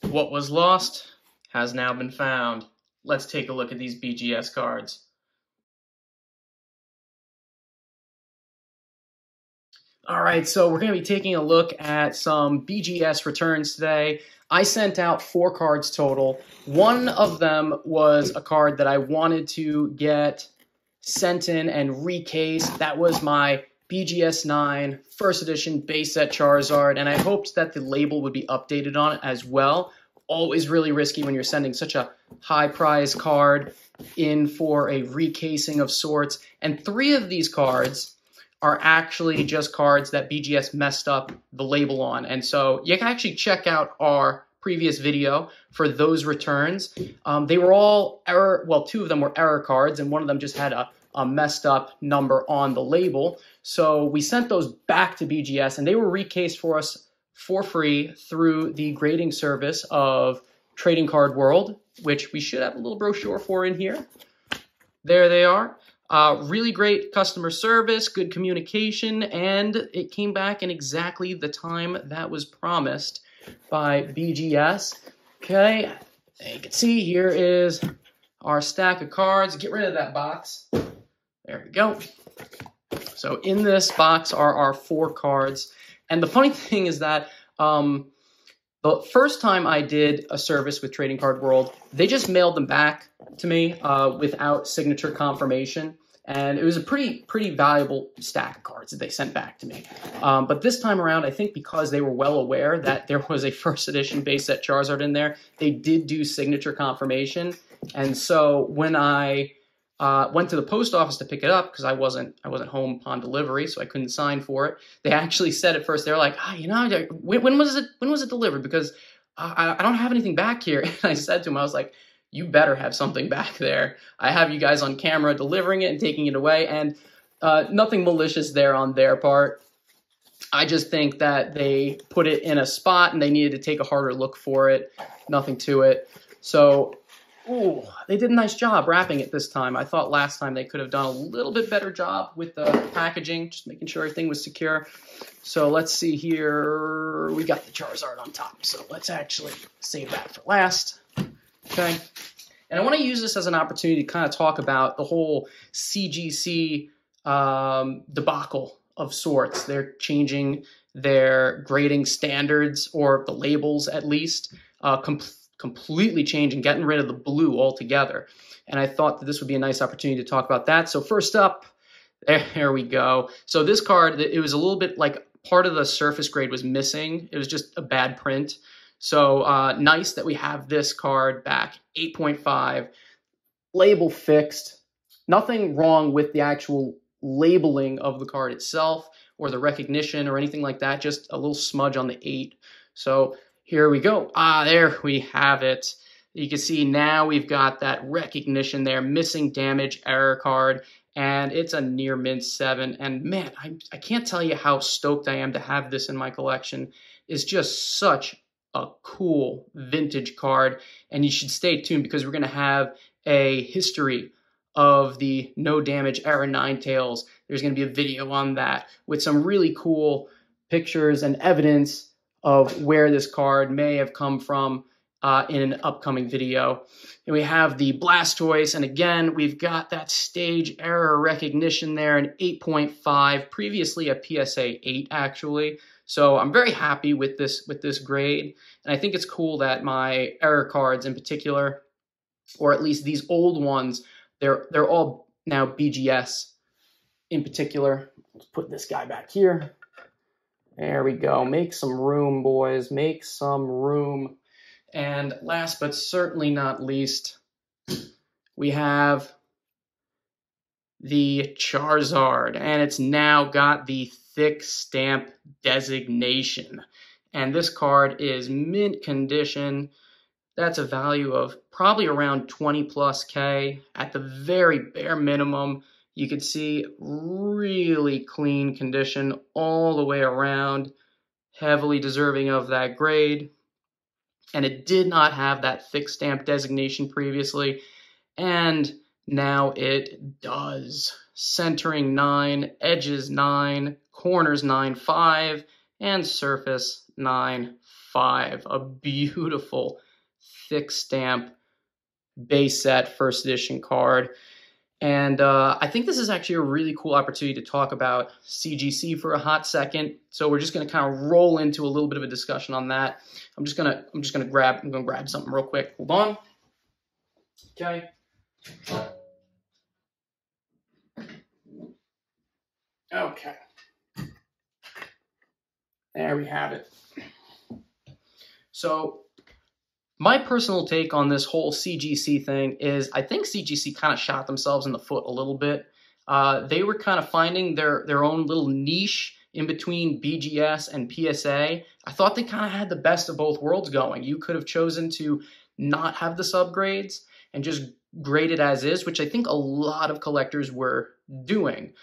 What was lost has now been found. Let's take a look at these BGS cards. All right, so we're going to be taking a look at some BGS returns today. I sent out 4 cards total. One of them was a card that I wanted to get sent in and recased. That was my BGS 9 First Edition Base Set Charizard, and I hoped that the label would be updated on it as well. Always really risky when you're sending such a high prize card in for a recasing of sorts. And 3 of these cards are actually just cards that BGS messed up the label on. And so you can actually check out our previous video for those returns. They were all error, well, 2 of them were error cards, and one of them just had a messed up number on the label. So we sent those back to BGS, and they were recased for us for free through the grading service of Trading Card World, which we should have a little brochure for in here. There they are. Really great customer service, good communication, and it came back in exactly the time that was promised by BGS. Okay, you can see here is our stack of cards. Get rid of that box. There we go. So in this box are our 4 cards. And the funny thing is that the first time I did a service with Trading Card World, they just mailed them back to me without signature confirmation. And it was a pretty valuable stack of cards that they sent back to me. But this time around, I think because they were well aware that there was a First Edition Base Set Charizard in there, they did do signature confirmation. And so when I went to the post office to pick it up, because I wasn't home upon delivery, so I couldn't sign for it. They actually said at first, they were like, when was it delivered? Because I don't have anything back here. And I said to them, I was like, you better have something back there. I have you guys on camera delivering it and taking it away, and nothing malicious there on their part. I just think that they put it in a spot and they needed to take a harder look for it. Nothing to it. So, ooh, they did a nice job wrapping it this time. I thought last time they could have done a little bit better job with the packaging, just making sure everything was secure. So let's see here. We got the Charizard on top, so let's actually save that for last. Okay, and I want to use this as an opportunity to kind of talk about the whole CGC debacle of sorts. They're changing their grading standards, or the labels at least, completely changing, getting rid of the blue altogether. And I thought that this would be a nice opportunity to talk about that. So first up, there we go. So this card, it was a little bit like part of the surface grade was missing. It was just a bad print. So nice that we have this card back, 8.5, label fixed. Nothing wrong with the actual labeling of the card itself or the recognition or anything like that, just a little smudge on the 8. So here we go. There we have it. You can see now we've got that recognition there, missing damage error card, and it's a near mint 7. And man, I can't tell you how stoked I am to have this in my collection. It's just such a cool vintage card, and you should stay tuned because we're going to have a history of the no damage error Ninetales. There's going to be a video on that with some really cool pictures and evidence of where this card may have come from in an upcoming video. And we have the Blastoise, and again, we've got that stage error recognition there, an 8.5, previously a PSA 8 actually. So I'm very happy with this grade, and I think it's cool that my error cards in particular, or at least these old ones, they're all now BGS in particular. Let's put this guy back here. There we go. Make some room, boys. Make some room. And last but certainly not least, we have the Charizard, and it's now got the thick stamp designation. And this card is mint condition. That's a value of probably around 20 plus K at the very bare minimum. You could see really clean condition all the way around, heavily deserving of that grade. And it did not have that thick stamp designation previously, and now it does. Centering 9, edges 9, corners 9.5, and surface 9.5. 5, a beautiful thick stamp base set first edition card. And I think this is actually a really cool opportunity to talk about CGC for a hot second. So we're just going to kind of roll into a little bit of a discussion on that. I'm gonna grab something real quick. Hold on. Okay. Okay. There we have it. So my personal take on this whole CGC thing is I think CGC kind of shot themselves in the foot a little bit. They were kind of finding their own little niche in between BGS and PSA. I thought they kind of had the best of both worlds going. You could have chosen to not have the subgrades and just grade it as is, which I think a lot of collectors were doing.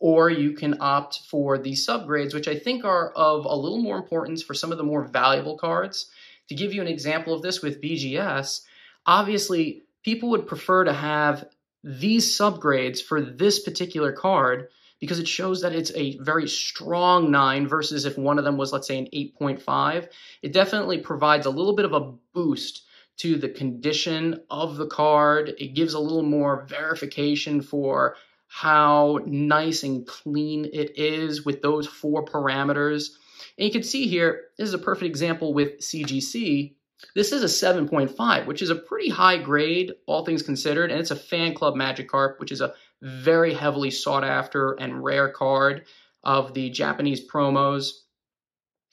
Or you can opt for the subgrades, which I think are of a little more importance for some of the more valuable cards. To give you an example of this with BGS, obviously people would prefer to have these subgrades for this particular card because it shows that it's a very strong 9 versus if one of them was, let's say, an 8.5. It definitely provides a little bit of a boost to the condition of the card. It gives a little more verification for how nice and clean it is with those 4 parameters. And you can see here, this is a perfect example with CGC. This is a 7.5, which is a pretty high grade, all things considered, and it's a Fan Club Magikarp, which is a very heavily sought after and rare card of the Japanese promos.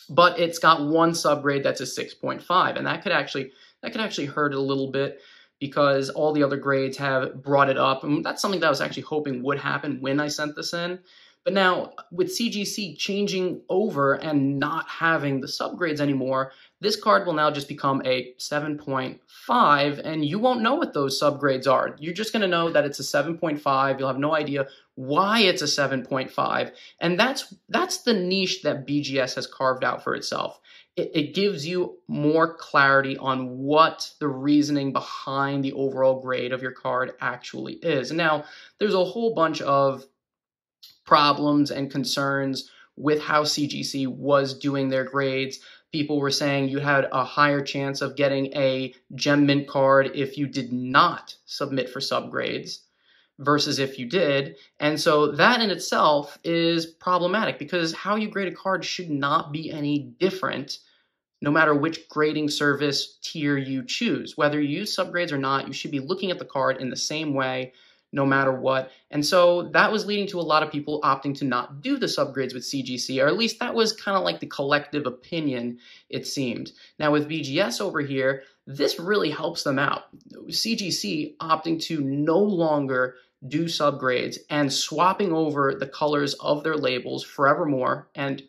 But it's got one subgrade that's a 6.5, and that could actually hurt it a little bit because all the other grades have brought it up, and that's something that I was actually hoping would happen when I sent this in. But now, with CGC changing over and not having the subgrades anymore, this card will now just become a 7.5, and you won't know what those subgrades are. You're just going to know that it's a 7.5. You'll have no idea why it's a 7.5, and that's the niche that BGS has carved out for itself. It gives you more clarity on what the reasoning behind the overall grade of your card actually is. And now, there's a whole bunch of problems and concerns with how CGC was doing their grades. People were saying you had a higher chance of getting a Gem Mint card if you did not submit for subgrades versus if you did. And so that in itself is problematic because how you grade a card should not be any different no matter which grading service tier you choose. Whether you use subgrades or not, you should be looking at the card in the same way no matter what. And so that was leading to a lot of people opting to not do the subgrades with CGC, or at least that was kind of like the collective opinion, it seemed. Now with BGS over here, this really helps them out. CGC opting to no longer do subgrades and swapping over the colors of their labels forevermore. And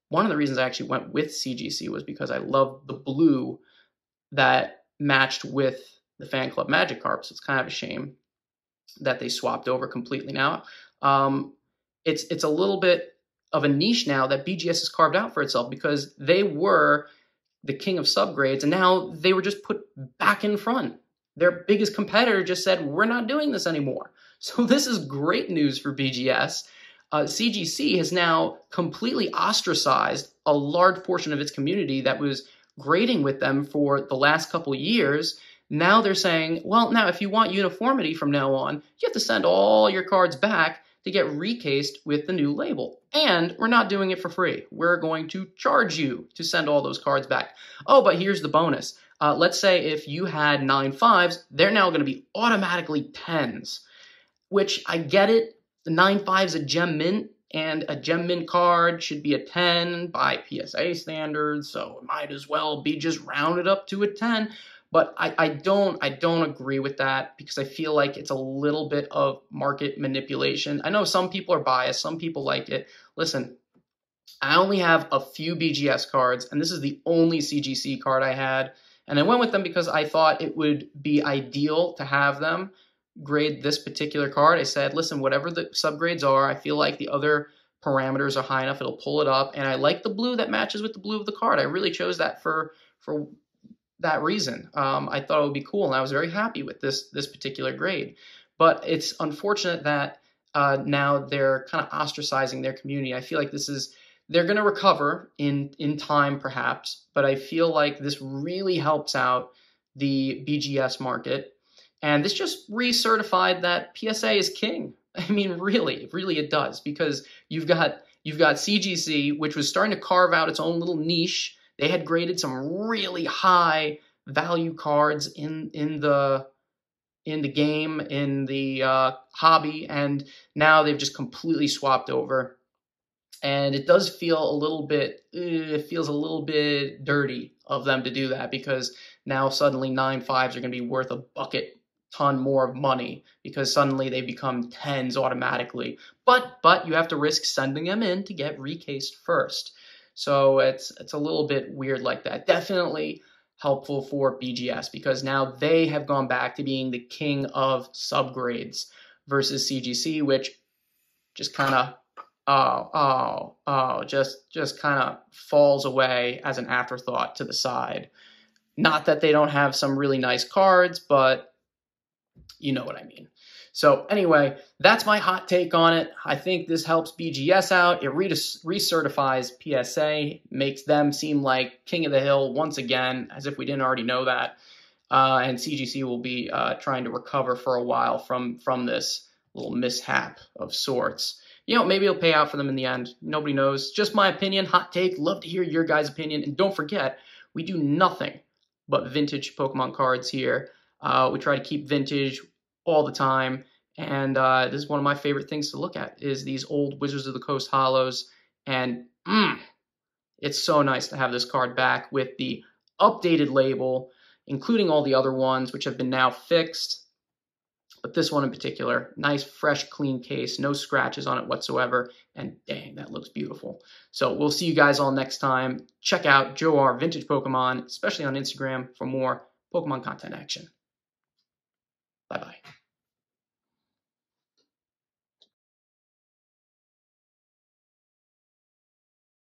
one of the reasons I actually went with CGC was because I love the blue that matched with the Fan Club Magikarp. So it's kind of a shame that they swapped over completely now. It's a little bit of a niche now that BGS has carved out for itself because they were the king of subgrades and now they were just put back in front. Their biggest competitor just said, we're not doing this anymore. So this is great news for BGS. CGC has now completely ostracized a large portion of its community that was grading with them for the last couple years. Now they're saying, well, now if you want uniformity from now on, you have to send all your cards back to get recased with the new label. And we're not doing it for free. We're going to charge you to send all those cards back. Oh, but here's the bonus. Let's say if you had 9 5s, they're now going to be automatically 10s, which I get it. The 9 5 is a Gem Mint, and a Gem Mint card should be a 10 by PSA standards, so it might as well be just rounded up to a 10. But I don't agree with that because I feel like it's a little bit of market manipulation. I know some people are biased, some people like it. Listen, I only have a few BGS cards, and this is the only CGC card I had. And I went with them because I thought it would be ideal to have them grade this particular card. I said, listen, whatever the subgrades are, I feel like the other parameters are high enough, it'll pull it up. And I like the blue that matches with the blue of the card. I really chose that for that reason. I thought it would be cool, and I was very happy with this particular grade. But it's unfortunate that now they're kind of ostracizing their community. I feel like this is They're going to recover in time, perhaps, but I feel like this really helps out the BGS market. And this just recertified that PSA is king. I mean, really it does, because you've got CGC, which was starting to carve out its own little niche. They had graded some really high value cards in the game, in the hobby, and now they've just completely swapped over. And it does feel a little bit, it feels a little bit dirty of them to do that, because now suddenly 9.5s are going to be worth a bucket ton more of money, because suddenly they become 10s automatically. But you have to risk sending them in to get recased first. So it's a little bit weird like that. Definitely helpful for BGS, because now they have gone back to being the king of subgrades versus CGC, which just kind of just kind of falls away as an afterthought to the side. Not that they don't have some really nice cards, but you know what I mean. So anyway, that's my hot take on it. I think this helps BGS out. It recertifies PSA, makes them seem like king of the hill once again, as if we didn't already know that. And CGC will be trying to recover for a while from this little mishap of sorts. You know, maybe it'll pay out for them in the end. Nobody knows. Just my opinion, hot take. Love to hear your guys' opinion. And don't forget, we do nothing but vintage Pokemon cards here. We try to keep vintage all the time, and this is one of my favorite things to look at, is these old Wizards of the Coast holos, and it's so nice to have this card back with the updated label, including all the other ones, which have been now fixed, but this one in particular, nice, fresh, clean case, no scratches on it whatsoever, and dang, that looks beautiful. So we'll see you guys all next time. Check out Joe R. Vintage Pokemon, especially on Instagram, for more Pokemon content action. Bye-bye.